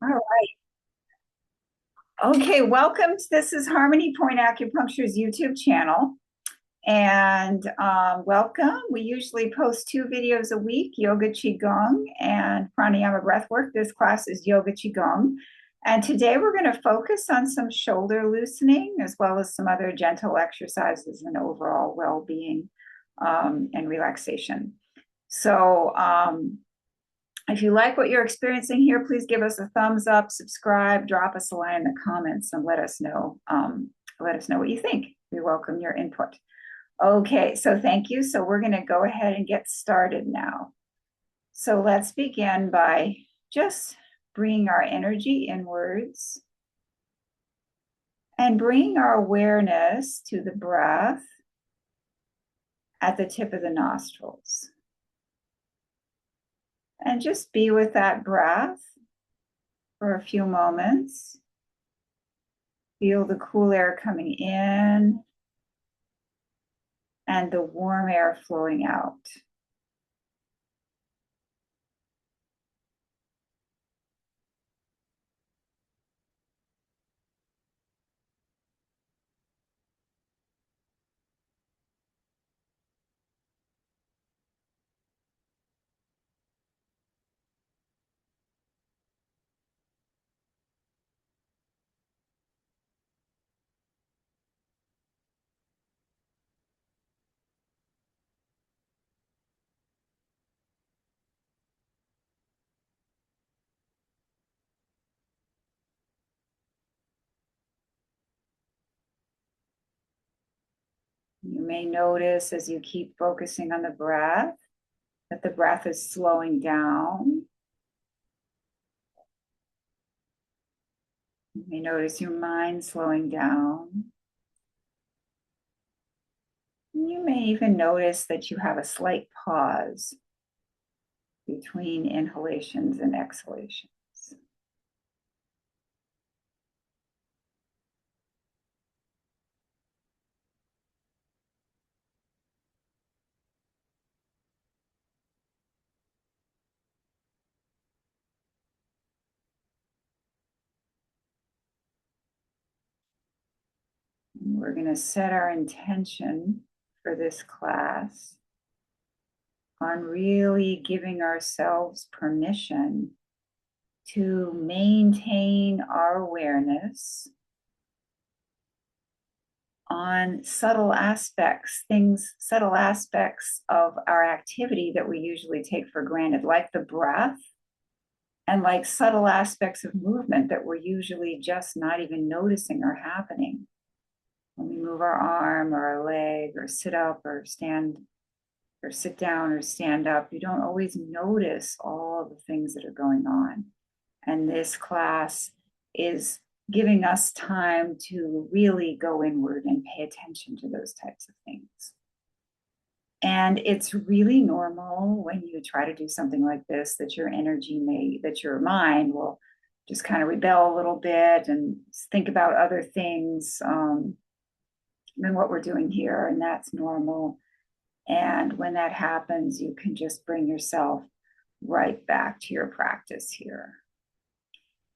All right. Okay, welcome. This is Harmony Point Acupuncture's YouTube channel. And welcome. We usually post 2 videos a week, yoga Qigong and pranayama breathwork. This class is yoga Qigong. And today we're going to focus on some shoulder loosening as well as some other gentle exercises and overall well-being and relaxation. So if you like what you're experiencing here, please give us a thumbs up, subscribe, drop us a line in the comments, and let us know. Let us know what you think. We welcome your input. Okay, so thank you. So we're going to go ahead and get started now. So let's begin by just bringing our energy inwards and bringing our awareness to the breath at the tip of the nostrils. And just be with that breath for a few moments. Feel the cool air coming in and the warm air flowing out. You may notice as you keep focusing on the breath that the breath is slowing down. You may notice your mind slowing down. You may even notice that you have a slight pause between inhalations and exhalations. And we're going to set our intention for this class on really giving ourselves permission to maintain our awareness on subtle aspects of our activity that we usually take for granted, like the breath, and like subtle aspects of movement that we're usually just not even noticing are happening. When we move our arm or our leg or sit up or stand or sit down or stand up, you don't always notice all the things that are going on. And this class is giving us time to really go inward and pay attention to those types of things. And it's really normal when you try to do something like this that that your mind will just kind of rebel a little bit and think about other things than what we're doing here. And that's normal. And when that happens, you can just bring yourself right back to your practice here.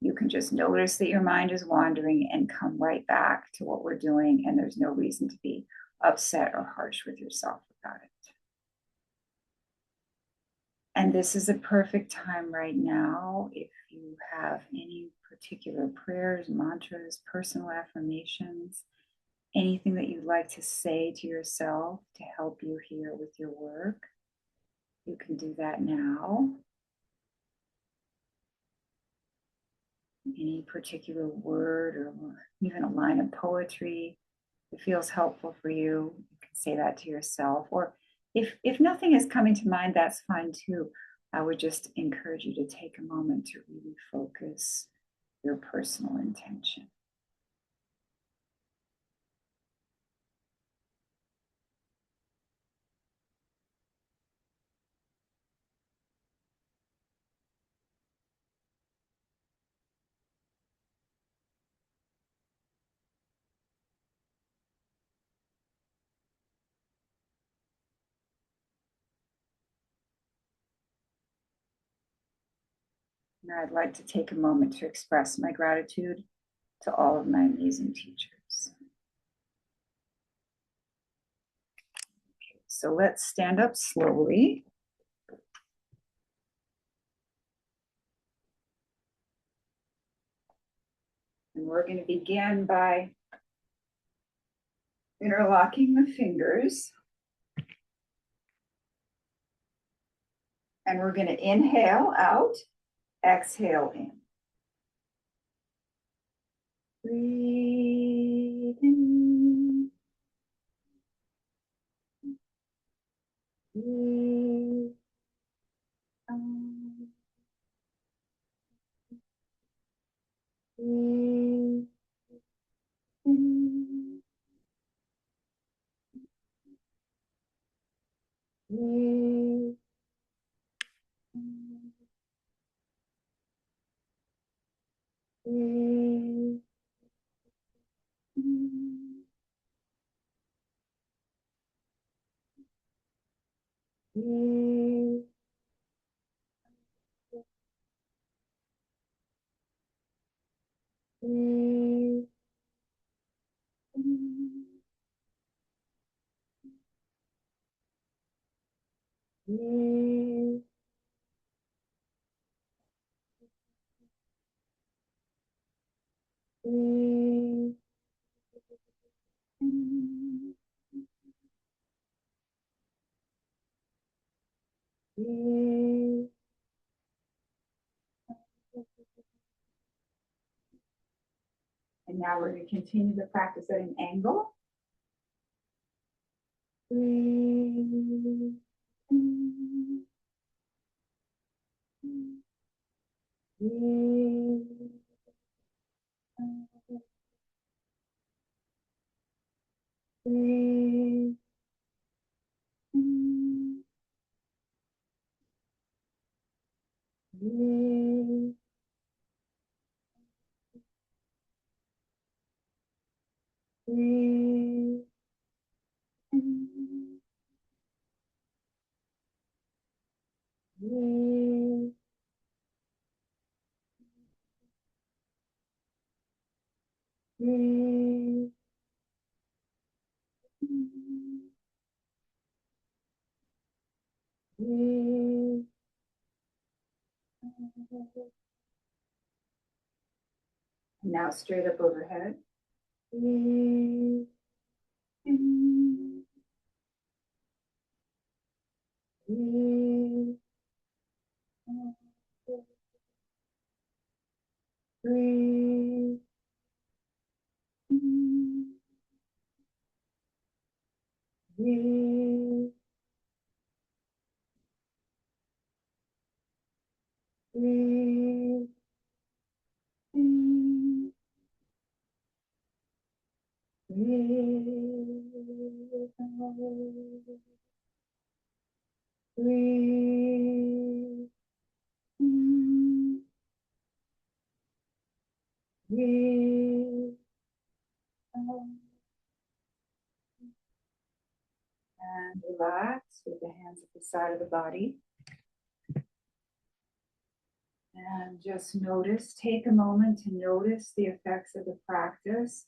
You can just notice that your mind is wandering and come right back to what we're doing. And there's no reason to be upset or harsh with yourself about it. And this is a perfect time right now. If you have any particular prayers, mantras, personal affirmations, anything that you'd like to say to yourself to help you here with your work, you can do that now. Any particular word or even a line of poetry that feels helpful for you, you can say that to yourself. Or if nothing is coming to mind, that's fine too. I would just encourage you to take a moment to really focus your personal intention. I'd like to take a moment to express my gratitude to all of my amazing teachers. Okay, so let's stand up slowly. And we're going to begin by interlocking the fingers. And we're going to inhale out, exhale in. Breathe in. Breathe out. Breathe in. Breathe in. Breathe in. Breathe. Breathe in. Breathe. Breathe in. Breathe. And now we're going to continue the practice at an angle. Breathe in. Breathe out. Breathe in. Breathe. Breathe in. Breathe. Breathe in. Breathe out. Now straight up overhead. Breathe in. Breathe out. Breathe in. Breathe. Breathe in. Breathe out. Breathe in. Breathe out. And relax with the hands at the side of the body. And just notice, take a moment to notice the effects of the practice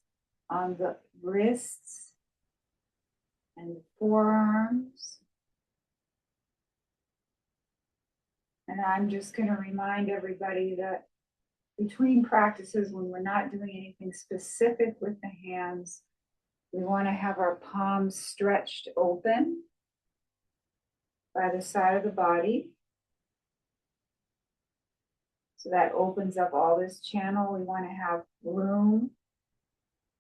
on the wrists and the forearms. And I'm just going to remind everybody that between practices, when we're not doing anything specific with the hands, we want to have our palms stretched open by the side of the body. So that opens up all this channel. We want to have room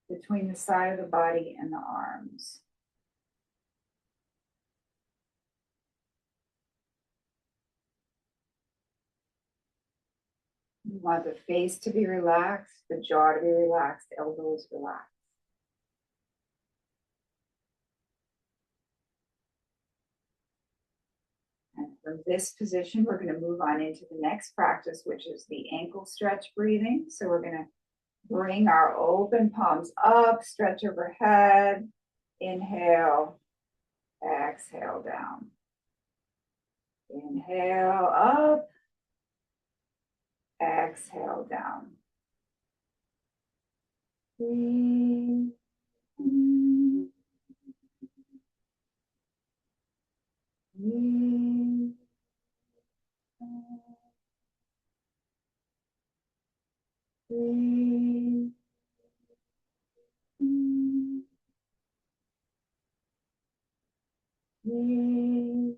between the side of the body and the arms. We want the face to be relaxed, the jaw to be relaxed, elbows relaxed. And from this position, we're going to move on into the next practice, which is the ankle stretch breathing. So we're going to bring our open palms up, stretch overhead, inhale, exhale down. Inhale up, Exhale down. Breathe. Breathe. Breathe. Breathe. Breathe. Breathe.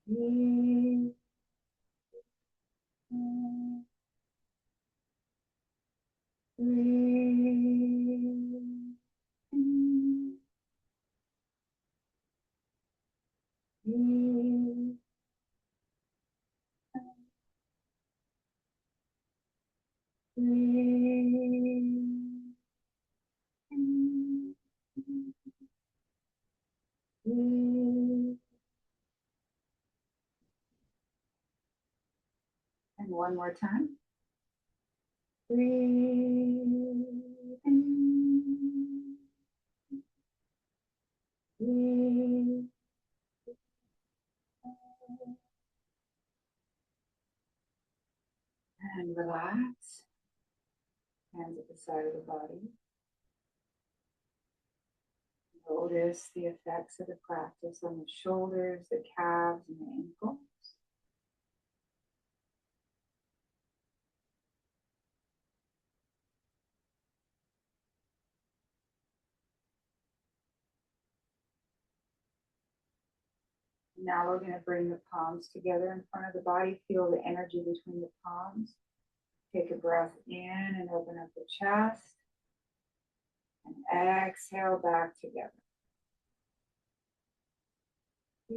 Breathe. Breathe. Breathe. Breathe. And one more time. Breathe. Breathe. And relax. Hands at the side of the body. Notice the effects of the practice on the shoulders, the calves, and the ankles. Now we're going to bring the palms together in front of the body. Feel the energy between the palms. Take a breath in and open up the chest. And exhale back together. Breathe.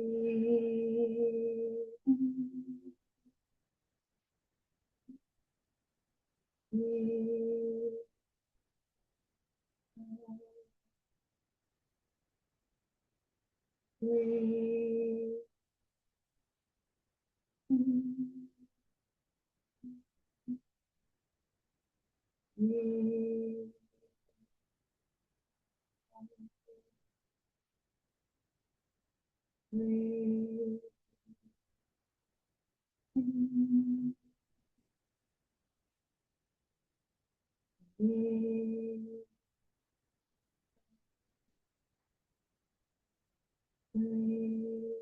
Breathe. Breathe. Breathe. Breathe. Breathe. Breathe. Breathe.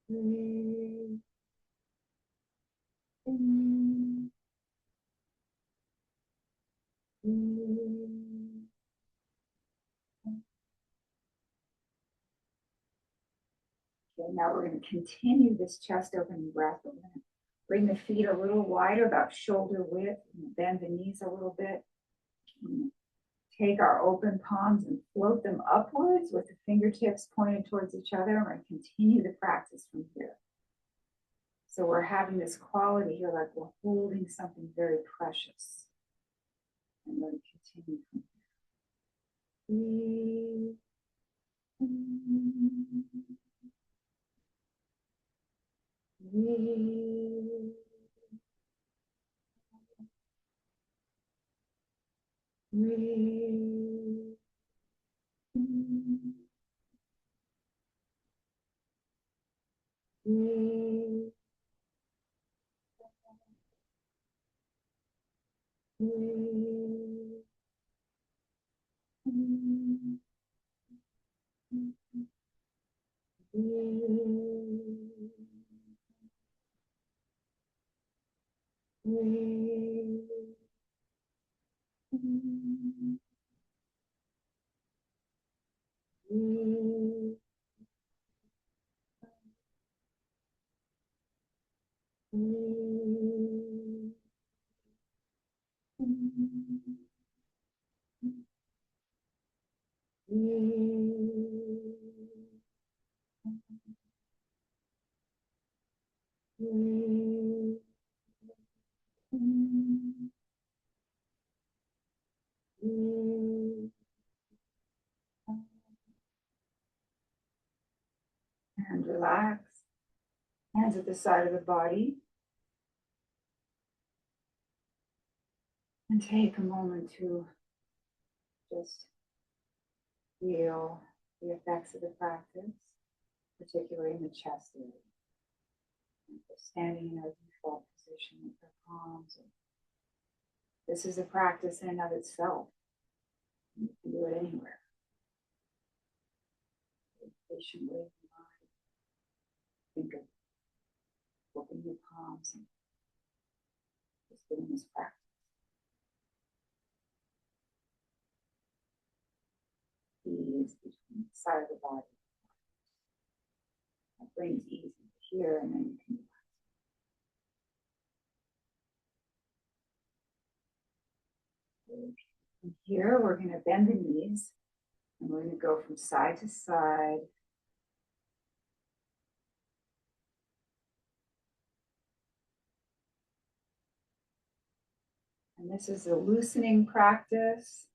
Breathe. Breathe. Okay, now we're going to continue this chest opening breath. We're going to bring the feet a little wider, about shoulder width, and bend the knees a little bit. Take our open palms and float them upwards with the fingertips pointed towards each other. And we're going to continue the practice from here. So we're having this quality here, like we're holding something very precious. And we're going to continue from here. Breathe. Breathe. Breathe. Breathe. And relax. Hands at the side of the body. And take a moment to just feel the effects of the practice, particularly in the chest area. Standing in our default position with our palms. This is a practice in and of itself. You can do it anywhere. Patiently, think of opening your palms and just doing this practice. Ease between the side of the body. That brings ease here, and then you can relax. From here, we're going to bend the knees, and we're going to go from side to side. And this is a loosening practice.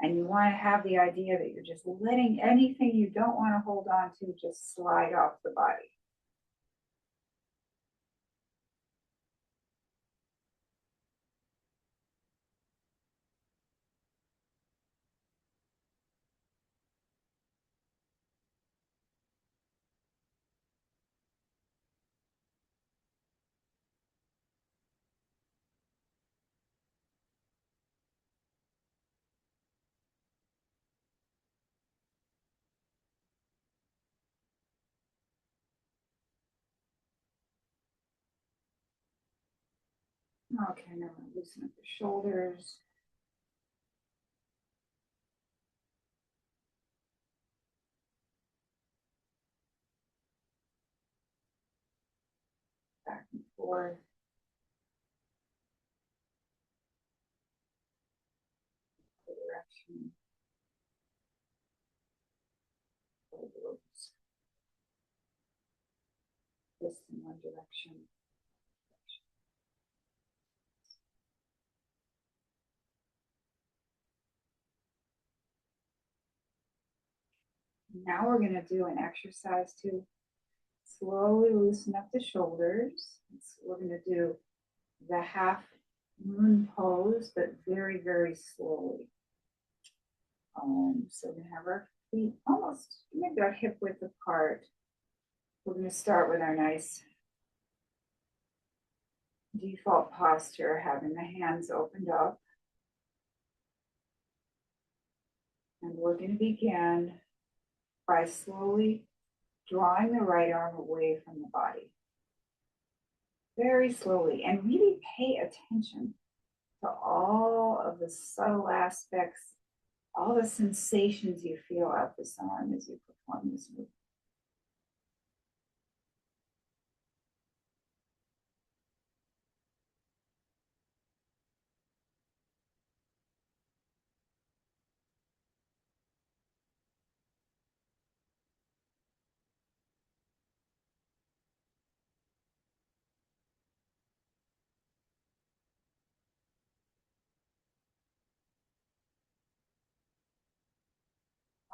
And you want to have the idea that you're just letting anything you don't want to hold on to just slide off the body. Okay, now loosen up the shoulders. Back and forth. Direction. Twist in one direction. Now we're going to do an exercise to slowly loosen up the shoulders. So we're going to do the half moon pose, but very, very slowly. So we're going to have our feet almost maybe our hip width apart. We're going to start with our nice default posture, having the hands opened up. And we're going to begin by slowly drawing the right arm away from the body. Very slowly, and really pay attention to all of the subtle aspects, all the sensations you feel out this arm as you perform this movement.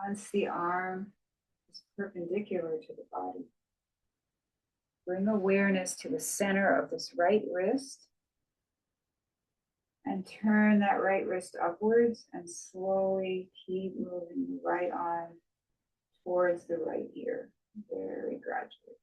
Once the arm is perpendicular to the body, bring awareness to the center of this right wrist and turn that right wrist upwards and slowly keep moving the right arm towards the right ear, very gradually.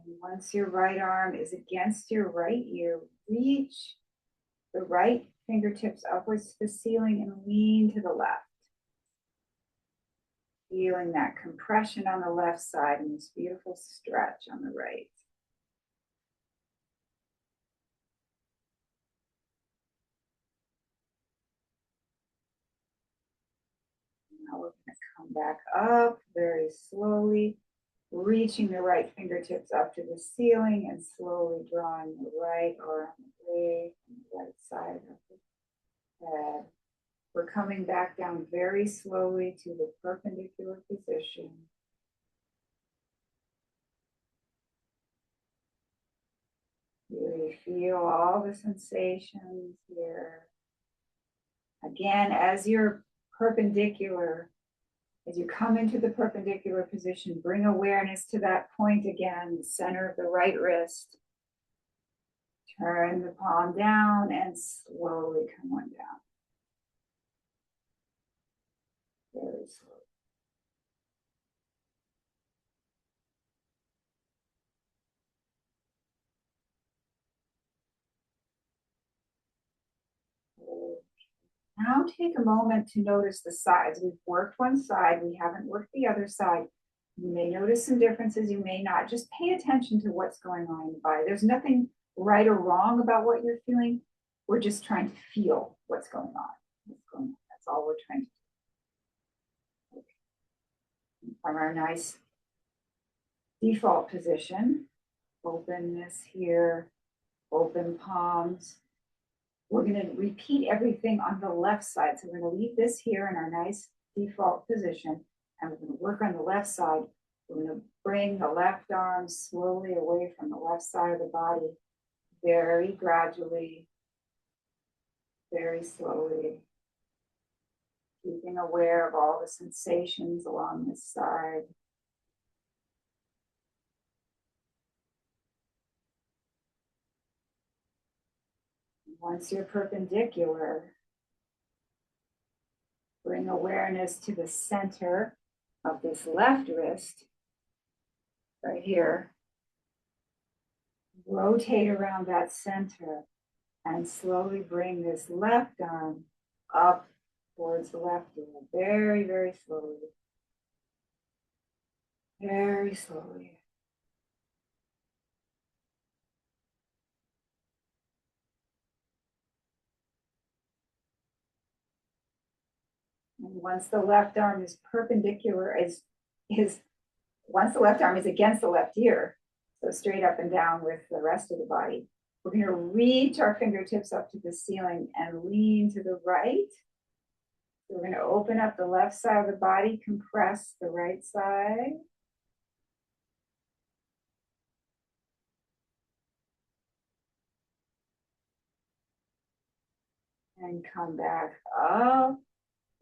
And once your right arm is against your right ear, reach the right fingertips upwards to the ceiling and lean to the left. Feeling that compression on the left side and this beautiful stretch on the right. Now we're going to come back up very slowly, reaching the right fingertips up to the ceiling and slowly drawing the right arm away from the right side of the coming back down very slowly to the perpendicular position. Really feel all the sensations here. Again, as you're perpendicular, as you come into the perpendicular position, bring awareness to that point again, the center of the right wrist. Turn the palm down and slowly come on down. Very slowly. Now take a moment to notice the sides. We've worked one side, we haven't worked the other side. You may notice some differences, you may not. Just pay attention to what's going on in the body. There's nothing right or wrong about what you're feeling. We're just trying to feel what's going on. That's all we're trying to do. Okay. From our nice default position, openness here, open palms. We're going to repeat everything on the left side. So we're going to leave this here in our nice default position, and we're going to work on the left side. We're going to bring the left arm slowly away from the left side of the body, very gradually, very slowly, keeping aware of all the sensations along this side. Once you're perpendicular, bring awareness to the center of this left wrist, right here. Rotate around that center and slowly bring this left arm up towards the left ear. Very, very slowly. Very slowly. And once the left arm is perpendicular, once the left arm is against the left ear, so straight up and down with the rest of the body, we're going to reach our fingertips up to the ceiling and lean to the right. So we're going to open up the left side of the body, compress the right side. And come back up.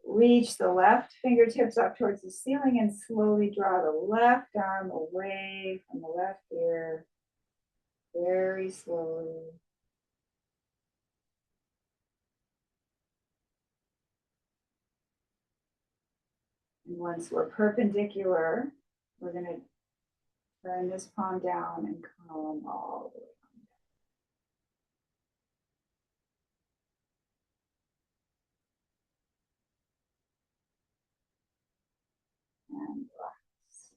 Reach the left fingertips up towards the ceiling and slowly draw the left arm away from the left ear. Very slowly. And once we're perpendicular, we're going to turn this palm down and come all the way down. And relax.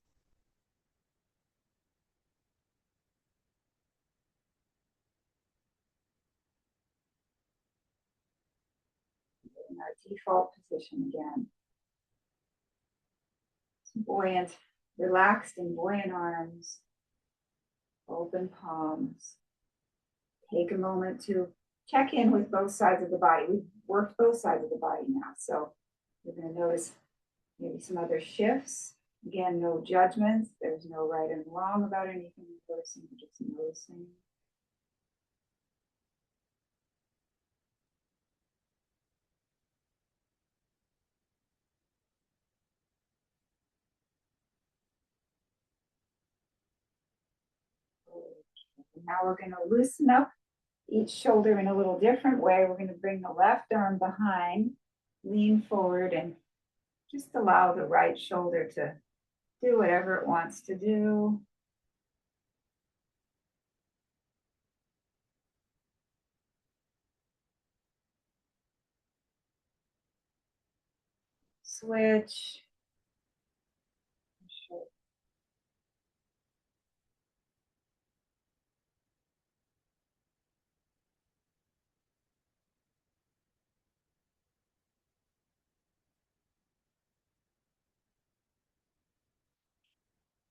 In our default position again. Buoyant, relaxed and buoyant arms, open palms. Take a moment to check in with both sides of the body. We've worked both sides of the body now, so you're going to notice maybe some other shifts. Again, no judgments. There's no right and wrong about anything in person. You're just noticing. Now we're going to loosen up each shoulder in a little different way. We're going to bring the left arm behind, lean forward, and just allow the right shoulder to do whatever it wants to do. Switch.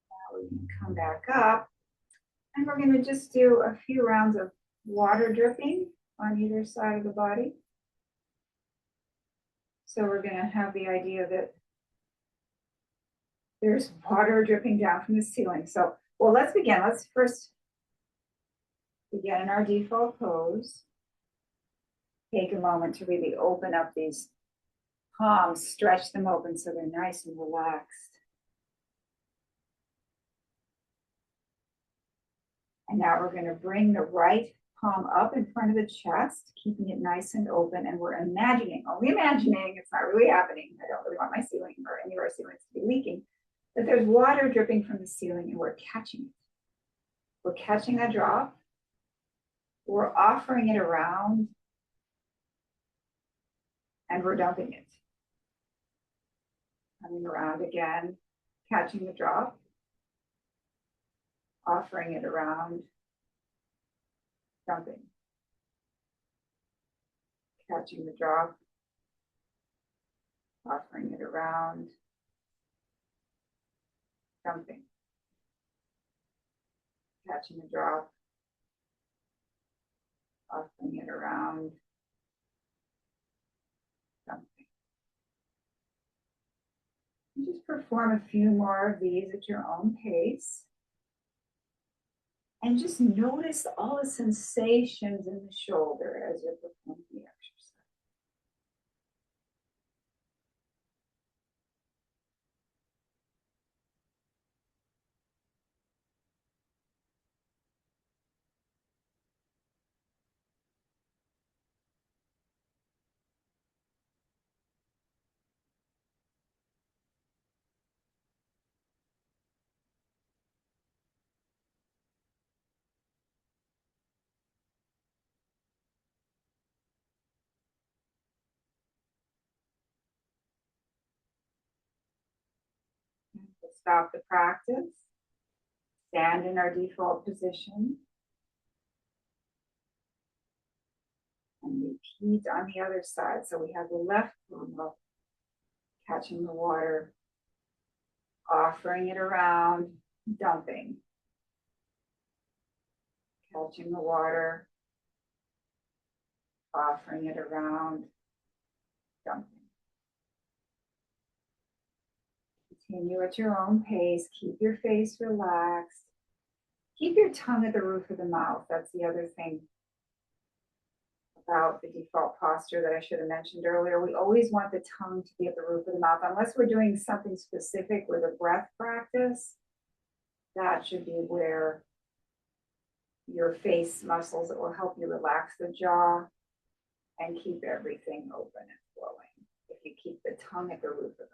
Now we can come back up, and we're going to just do a few rounds of water dripping on either side of the body. So we're going to have the idea that there's water dripping down from the ceiling. So, well, let's begin. Let's first begin in our default pose. Take a moment to really open up these palms, stretch them open so they're nice and relaxed. And now we're going to bring the right palm up in front of the chest, keeping it nice and open. And we're imagining, only imagining, it's not really happening. I don't really want my ceiling or any of our ceilings to be leaking, that there's water dripping from the ceiling and we're catching it. We're catching that drop. We're offering it around and we're dumping it. Coming around again, catching the drop, offering it around, dumping. Catching the drop, offering it around, dumping. Catching the drop, offering it around, dumping. And just perform a few more of these at your own pace. And just notice all the sensations in the shoulder as you're performing the exercise. We'll stop the practice. Stand in our default position. And repeat on the other side. So we have the left palm up, catching the water, offering it around, dumping. Catching the water, offering it around, dumping. Continue at your own pace. Keep your face relaxed. Keep your tongue at the roof of the mouth. That's the other thing about the default posture that I should have mentioned earlier. We always want the tongue to be at the roof of the mouth, unless we're doing something specific with a breath practice. That should be where your face muscles, it will help you relax the jaw and keep everything open and flowing if you keep the tongue at the roof of the mouth.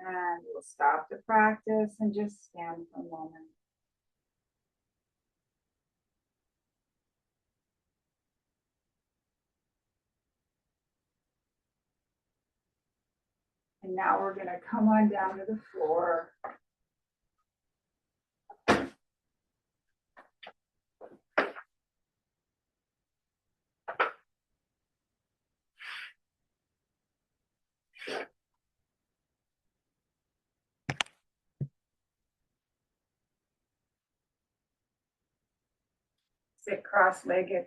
And we'll stop the practice and just stand for a moment. And now we're going to come on down to the floor. Sit cross-legged,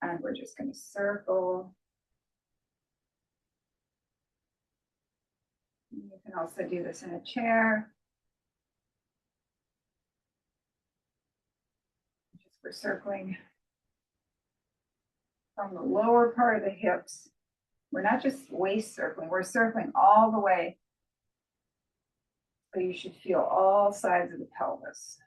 and we're just going to circle. You can also do this in a chair. Just we're circling from the lower part of the hips. We're not just waist circling, we're circling all the way. So you should feel all sides of the pelvis.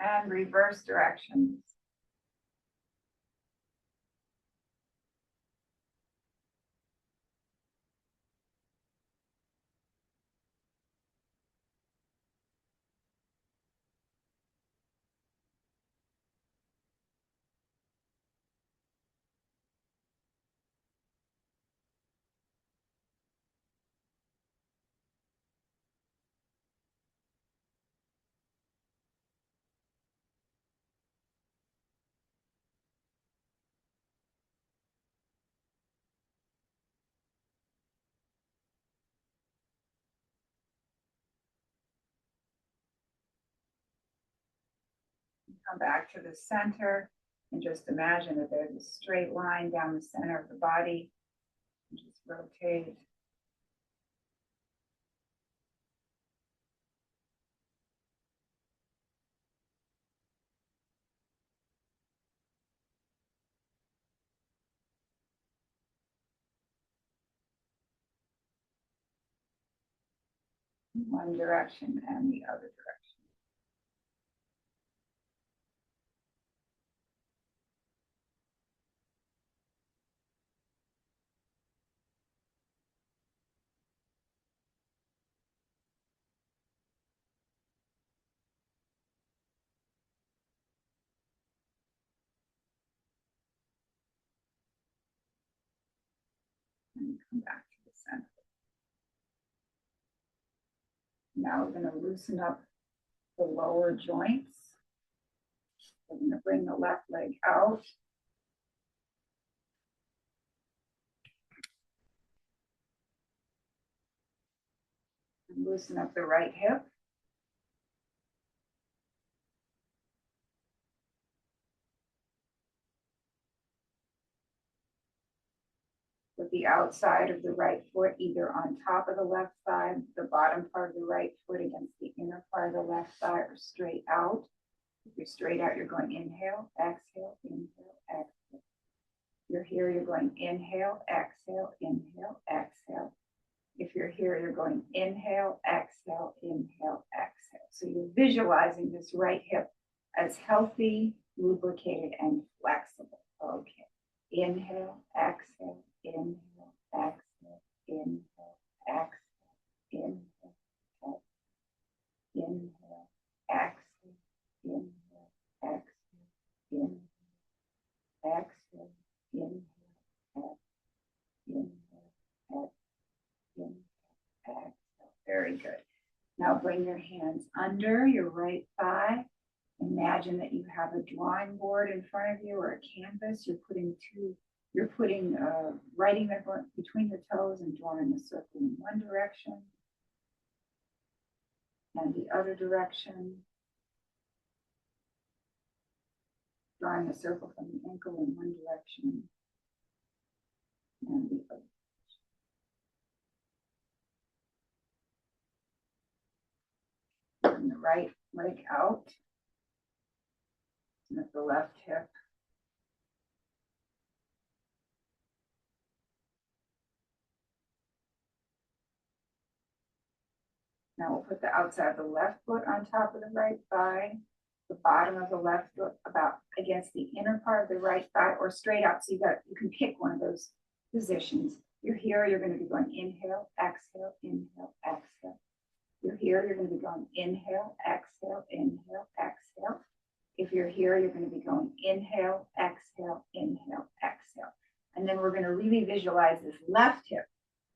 And reverse directions. Come back to the center and just imagine that there's a straight line down the center of the body. And just rotate. In one direction and the other direction. And come back to the center. Now we're going to loosen up the lower joints. We're going to bring the left leg out. And loosen up the right hip. Put the outside of the right foot either on top of the left thigh, the bottom part of the right foot against the inner part of the left thigh, or straight out. If you're straight out, you're going inhale, exhale, inhale, exhale. You're here, you're going inhale, exhale, inhale, exhale. If you're here, you're going inhale, exhale, inhale, exhale. So you're visualizing this right hip as healthy, lubricated, and flexible. Okay. Inhale, exhale, inhale, exhale, inhale, exhale, inhale, exhale, inhale, exhale, inhale, exhale, inhale, exhale, inhale, exhale, exhale. Very good. Now bring your hands under your right thigh. Imagine that you have a drawing board in front of you or a canvas. Writing between the toes and drawing a circle in one direction and the other direction. Drawing a circle from the ankle in one direction and the other. Bring the right leg out. At the left hip. Now we'll put the outside of the left foot on top of the right thigh, the bottom of the left foot about against the inner part of the right thigh, or straight out. So you can pick one of those positions. You're here, you're going to be going inhale, exhale, inhale, exhale. You're here, you're going to be going inhale, exhale, inhale, exhale. If you're here, you're going to be going inhale, exhale, inhale, exhale. And then we're going to really visualize this left hip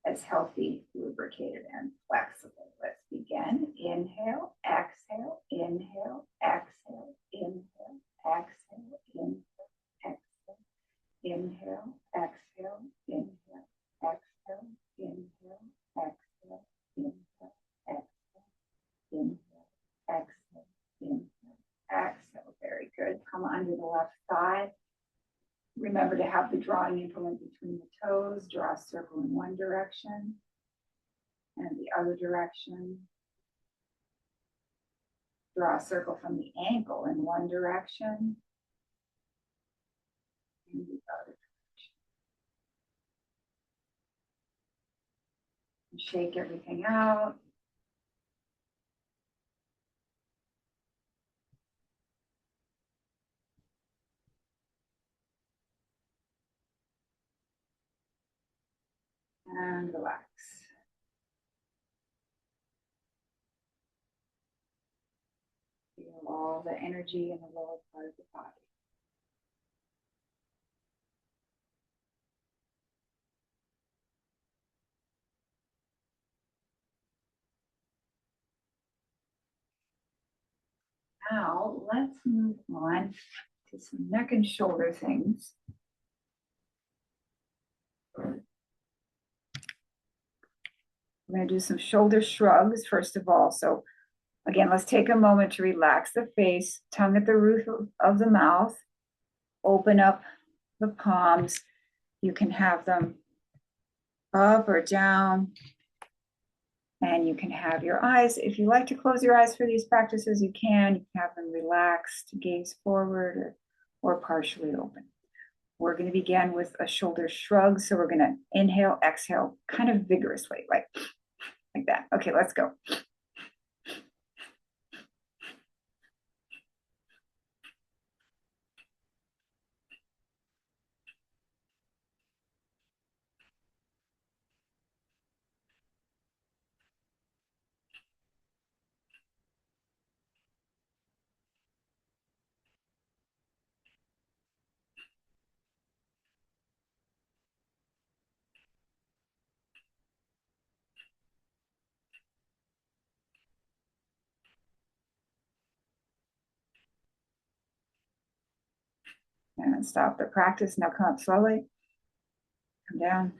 as healthy, lubricated, and flexible. Let's begin. Inhale, exhale, inhale, exhale, inhale, exhale, inhale, exhale, inhale, exhale, inhale, exhale, inhale, exhale, inhale, exhale, inhale, exhale, inhale, exhale. Very good. Come under the left thigh. Remember to have the drawing implement between the toes. Draw a circle in one direction and the other direction. Draw a circle from the ankle in one direction and the other direction. And shake everything out. And relax. Feel all the energy in the lower part of the body. Now let's move on to some neck and shoulder things. We're going to do some shoulder shrugs first of all. So again, let's take a moment to relax the face, tongue at the roof of the mouth, open up the palms. You can have them up or down, and you can have your eyes. If you like to close your eyes for these practices, you can. You can have them relaxed, gaze forward, or partially open. We're going to begin with a shoulder shrug. So we're going to inhale, exhale, kind of vigorously, like that. Okay, let's go. And stop the practice. Now come up slowly. Come down.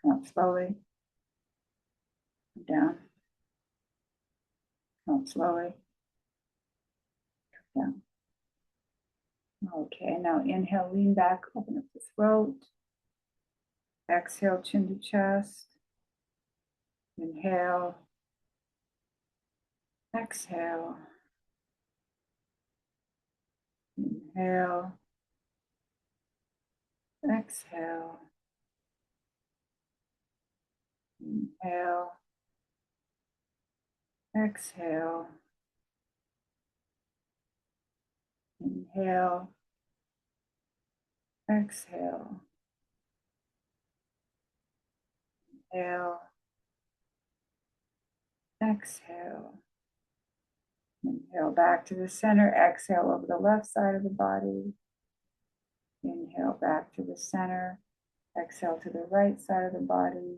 Come up slowly. Come down. Come up slowly. Come down. Okay, now inhale, lean back, open up the throat. Exhale, chin to chest. Inhale. Exhale. Inhale. Exhale. Inhale. Exhale. Inhale. Exhale. Inhale. Exhale. Inhale back to the center. Exhale over the left side of the body. Inhale back to the center. Exhale to the right side of the body.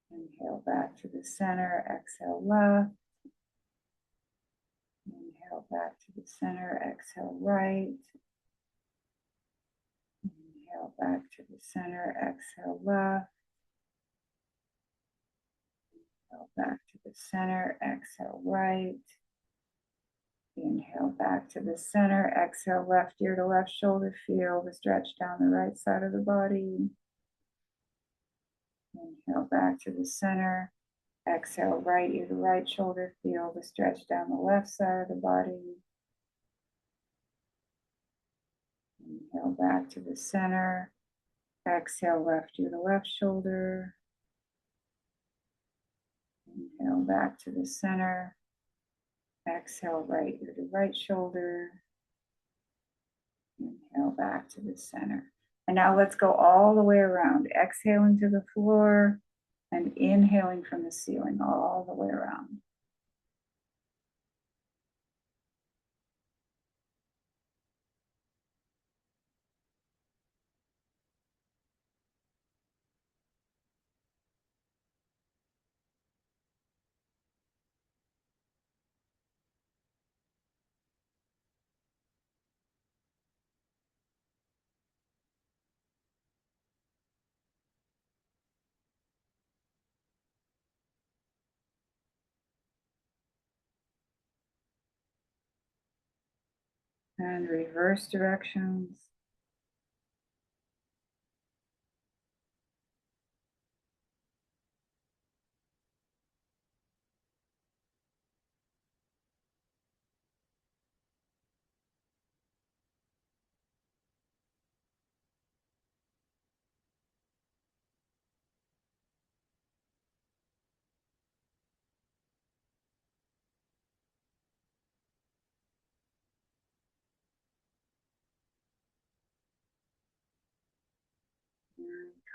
Inhale back to the center. Exhale left. Inhale back to the center. Exhale right. Inhale back to the center. Exhale left. Inhale back to the center. Exhale right. Inhale back to the center. Exhale left ear to left shoulder. Feel the stretch down the right side of the body. Inhale back to the center. Exhale right ear to right shoulder. Feel the stretch down the left side of the body. Inhale back to the center. Exhale left ear to left shoulder. Inhale back to the center. Exhale right ear to right shoulder. Inhale back to the center. And now let's go all the way around, exhaling to the floor and inhaling from the ceiling all the way around. And reverse directions.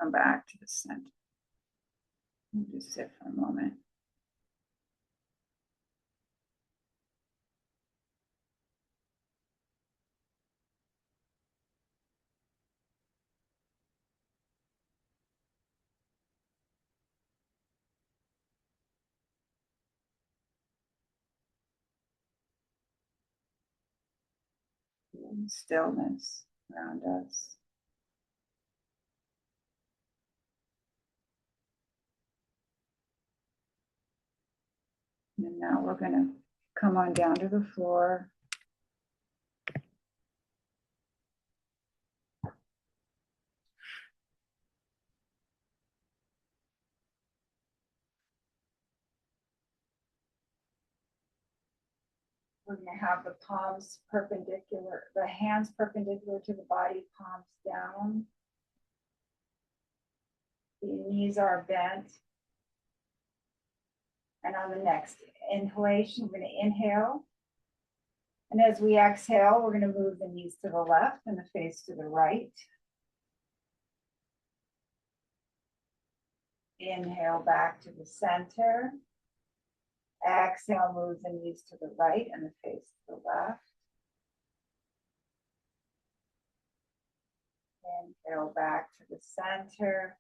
come back to the center. Just sit for a moment. Stillness around us. And now we're going to come on down to the floor. We're going to have the palms perpendicular, the hands perpendicular to the body, palms down. The knees are bent. And on the next inhalation, we're going to inhale. And as we exhale, we're going to move the knees to the left and the face to the right. Inhale back to the center. Exhale, move the knees to the right and the face to the left. Inhale back to the center.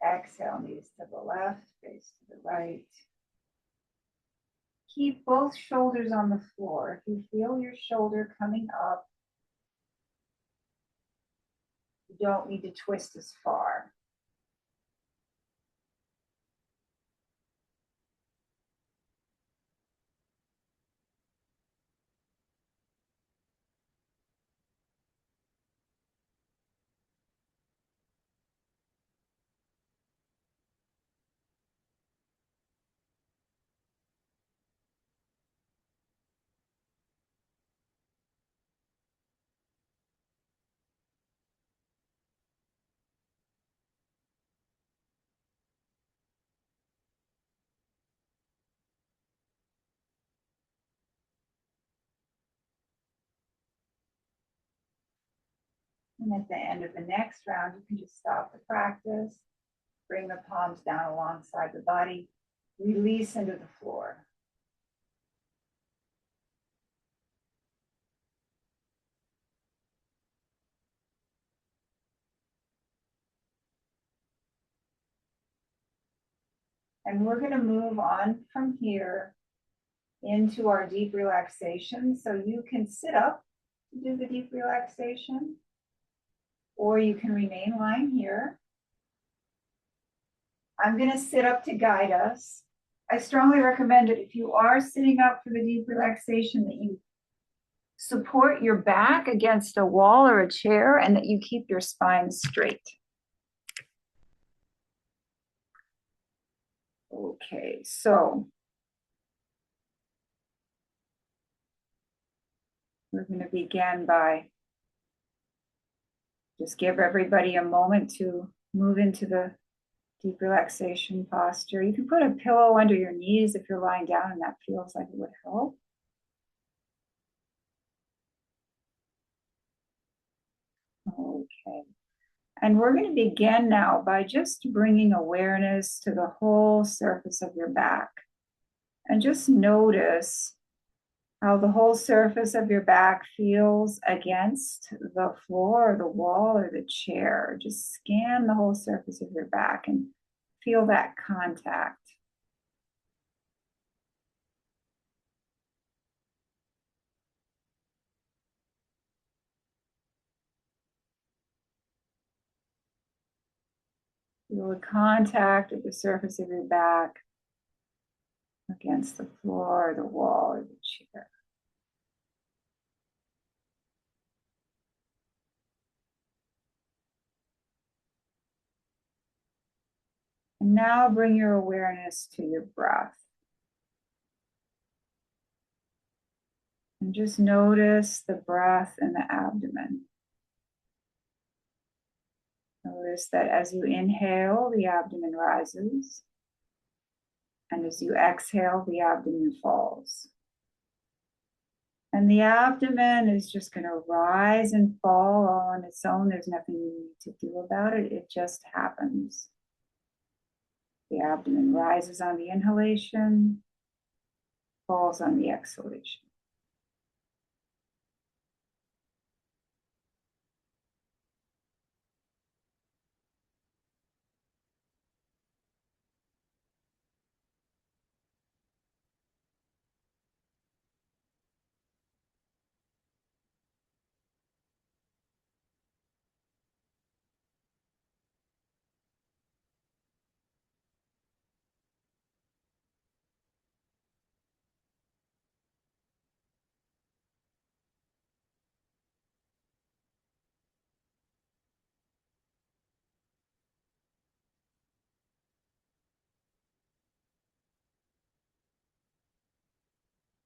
Exhale, knees to the left, face to the right. Keep both shoulders on the floor. If you feel your shoulder coming up, you don't need to twist as far. And at the end of the next round, you can just stop the practice, bring the palms down alongside the body, release into the floor. And we're going to move on from here into our deep relaxation. So you can sit up to do the deep relaxation, or you can remain lying here. I'm going to sit up to guide us. I strongly recommend that if you are sitting up for the deep relaxation, that you support your back against a wall or a chair and that you keep your spine straight. Okay, so we're going to begin by just give everybody a moment to move into the deep relaxation posture. You can put a pillow under your knees if you're lying down and that feels like it would help. Okay. And we're going to begin now by just bringing awareness to the whole surface of your back. And just notice how the whole surface of your back feels against the floor or the wall or the chair. Just scan the whole surface of your back and feel that contact. Feel the contact of the surface of your back against the floor, the wall, or the chair. And now bring your awareness to your breath. And just notice the breath in the abdomen. Notice that as you inhale, the abdomen rises. And as you exhale, the abdomen falls. And the abdomen is just going to rise and fall all on its own. There's nothing you need to do about it. It just happens. The abdomen rises on the inhalation, falls on the exhalation.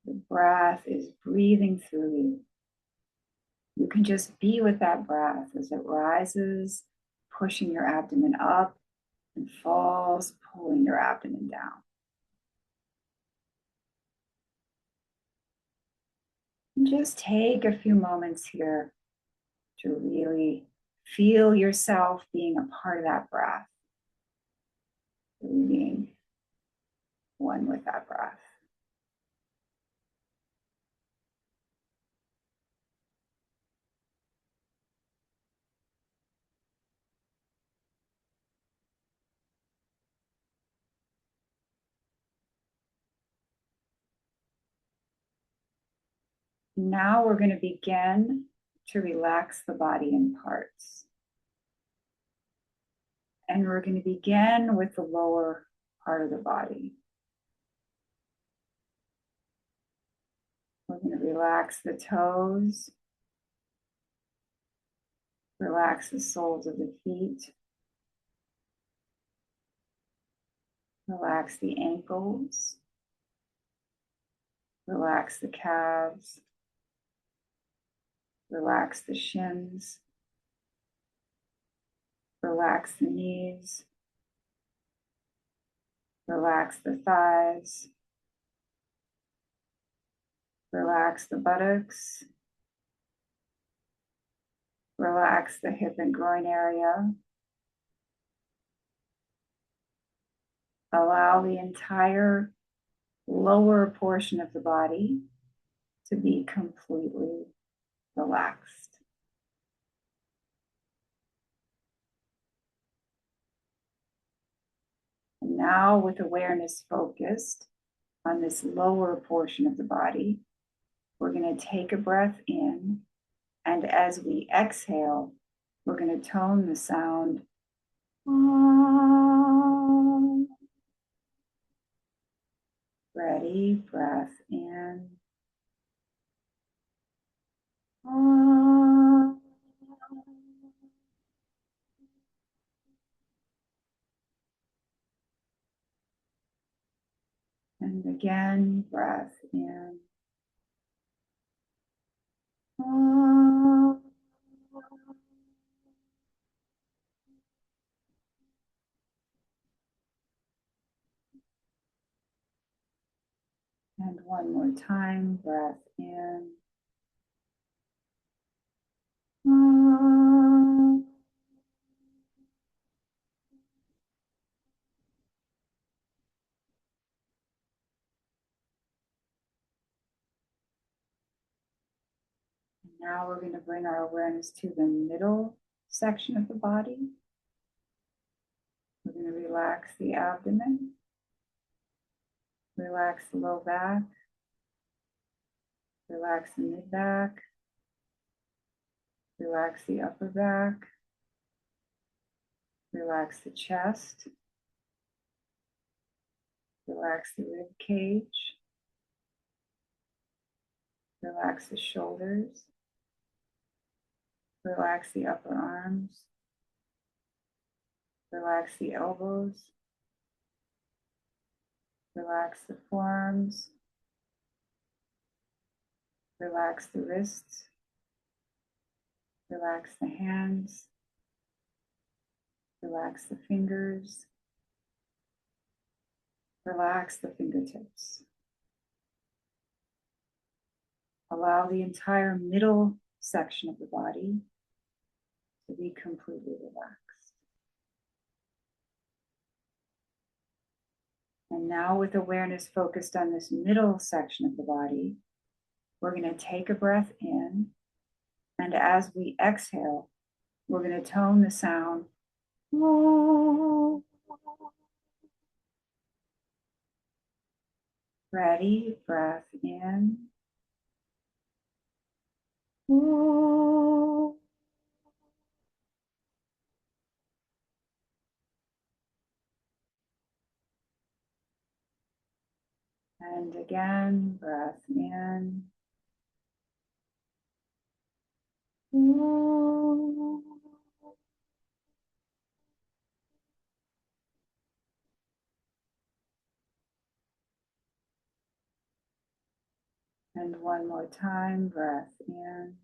The breath is breathing through you. You can just be with that breath as it rises, pushing your abdomen up, and falls, pulling your abdomen down. And just take a few moments here to really feel yourself being a part of that breath, really being one with that breath. Now we're going to begin to relax the body in parts. And we're going to begin with the lower part of the body. We're going to relax the toes, relax the soles of the feet, relax the ankles, relax the calves, relax the shins, relax the knees, relax the thighs, relax the buttocks, relax the hip and groin area. Allow the entire lower portion of the body to be completely relaxed. And now, with awareness focused on this lower portion of the body, we're going to take a breath in, and as we exhale, we're going to tone the sound. Ready, breath in. And again, breath in. And one more time, breath in. Now we're going to bring our awareness to the middle section of the body. We're going to relax the abdomen, relax the low back, relax the mid back, relax the upper back, relax the chest, relax the rib cage, relax the shoulders, relax the upper arms, relax the elbows, relax the forearms, relax the wrists, relax the hands, relax the fingers, relax the fingertips. Allow the entire middle section of the body to be completely relaxed. And now, with awareness focused on this middle section of the body, we're going to take a breath in. And as we exhale, we're going to tone the sound. Ready? Breath in. And again, breath in. And one more time, breath in.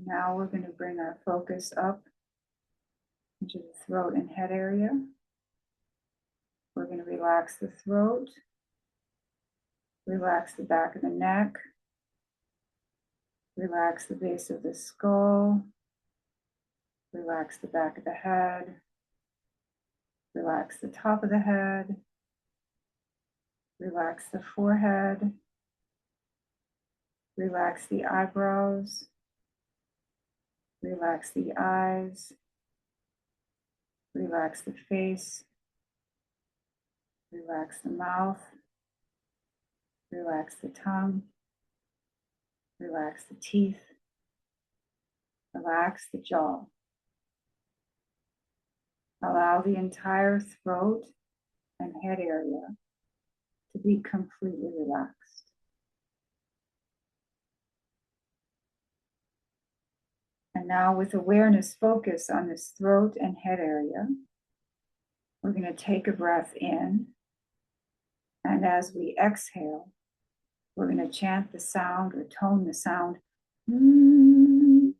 Now we're going to bring our focus up into the throat and head area. We're going to relax the throat, relax the back of the neck, relax the base of the skull, relax the back of the head, relax the top of the head, relax the forehead, relax the eyebrows, relax the eyes, relax the face, relax the mouth, relax the tongue, relax the teeth, relax the jaw. Allow the entire throat and head area to be completely relaxed. And now, with awareness focus on this throat and head area, we're going to take a breath in. And as we exhale, we're going to chant the sound or tone the sound. And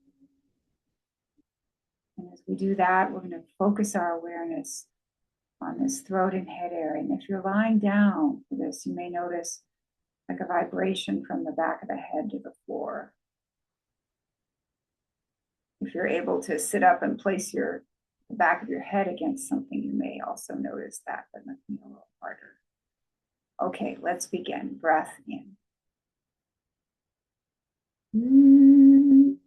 as we do that, we're going to focus our awareness on this throat and head area. And if you're lying down for this, you may notice like a vibration from the back of the head to the floor. If you're able to sit up and place the back of your head against something, you may also notice that, but make me a little harder. Okay, let's begin. Breath in. And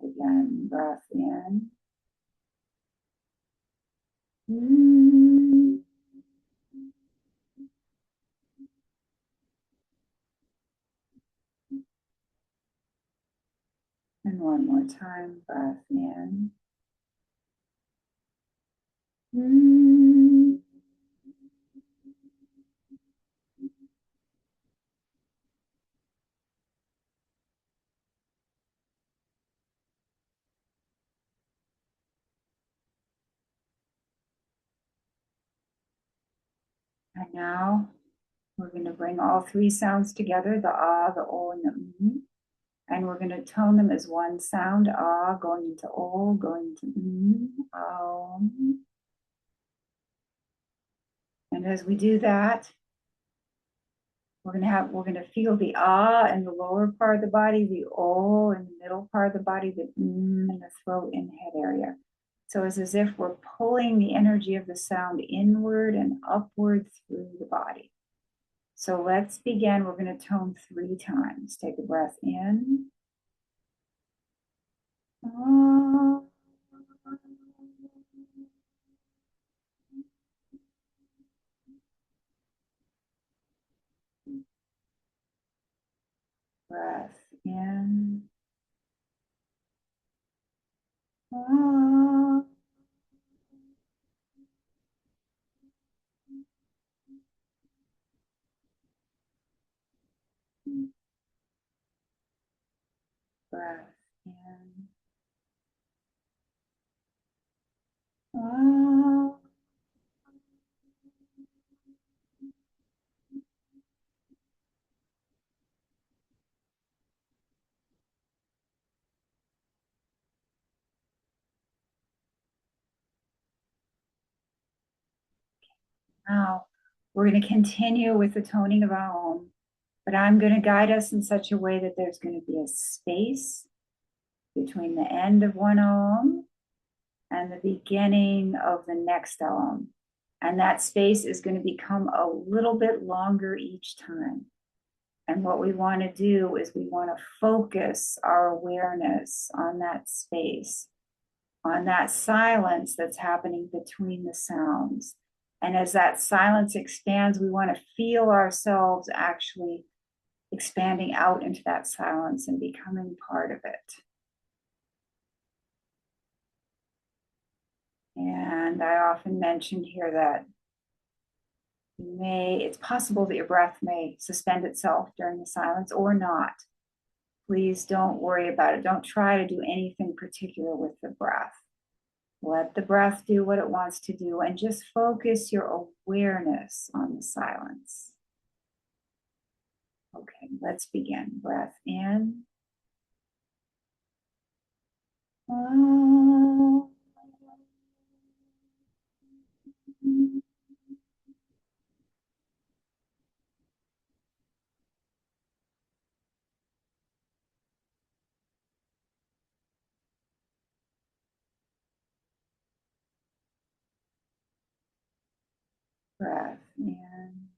again, breath in. And one more time, breath in. And now we're going to bring all three sounds together, the ah, the o, and the and we're going to tone them as one sound, ah, going into o, going into ah. And as we do that, we're going to feel the ah in the lower part of the body, the o in the middle part of the body, the in the throat and head area. So it's as if we're pulling the energy of the sound inward and upward through the body. So let's begin. We're going to tone 3 times. Take a breath in. Breath in. Breath in. Now, we're going to continue with the toning of our Om, but I'm going to guide us in such a way that there's going to be a space between the end of one Om and the beginning of the next Om. And that space is going to become a little bit longer each time. And what we want to do is we want to focus our awareness on that space, on that silence that's happening between the sounds. And as that silence expands, we want to feel ourselves actually expanding out into that silence and becoming part of it. And I often mention here that it's possible that your breath may suspend itself during the silence or not. Please don't worry about it. Don't try to do anything particular with the breath. Let the breath do what it wants to do and just focus your awareness on the silence. Okay, let's begin. Breath in. Breath in.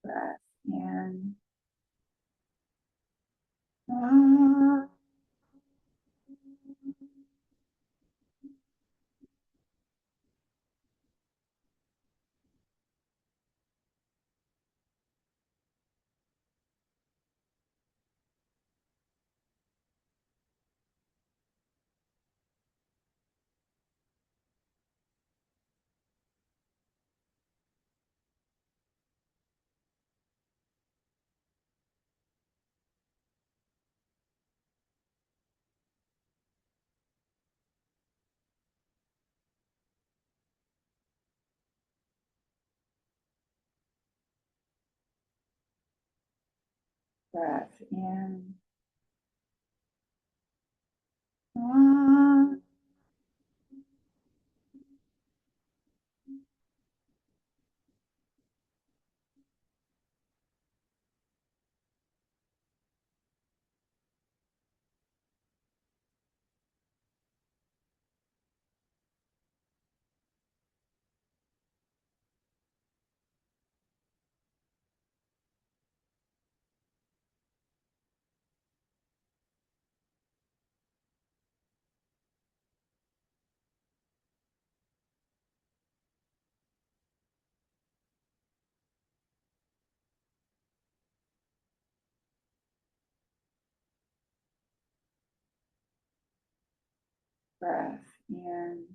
Breath in. Breath in. Breath in.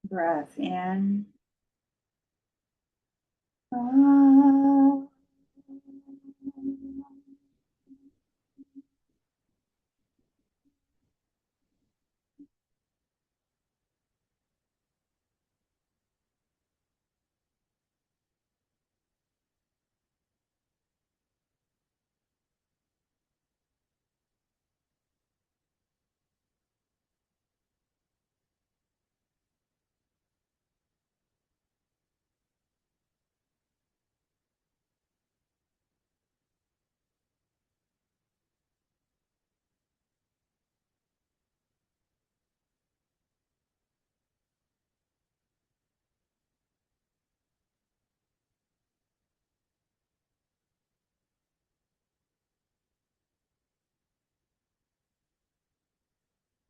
Breath in.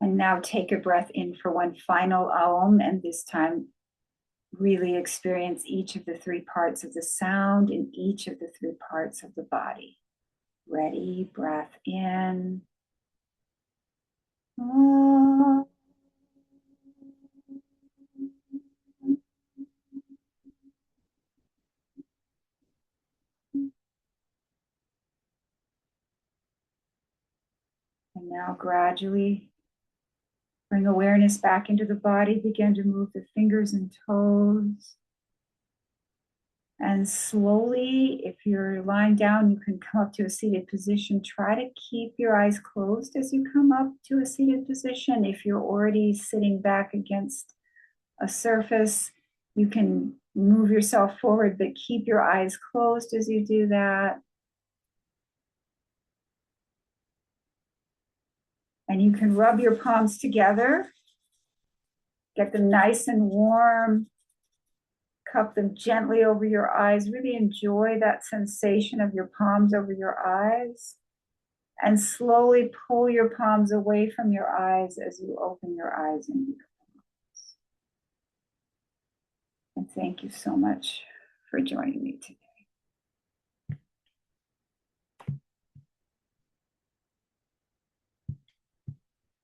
And now take a breath in for one final Aum, and this time really experience each of the three parts of the sound in each of the three parts of the body. Ready, breath in. And now gradually bring awareness back into the body. Begin to move the fingers and toes. And slowly, if you're lying down, you can come up to a seated position. Try to keep your eyes closed as you come up to a seated position. If you're already sitting back against a surface, you can move yourself forward, but keep your eyes closed as you do that. And you can rub your palms together, get them nice and warm, cup them gently over your eyes. Really enjoy that sensation of your palms over your eyes. And slowly pull your palms away from your eyes as you open your eyes and your palms. And thank you so much for joining me today.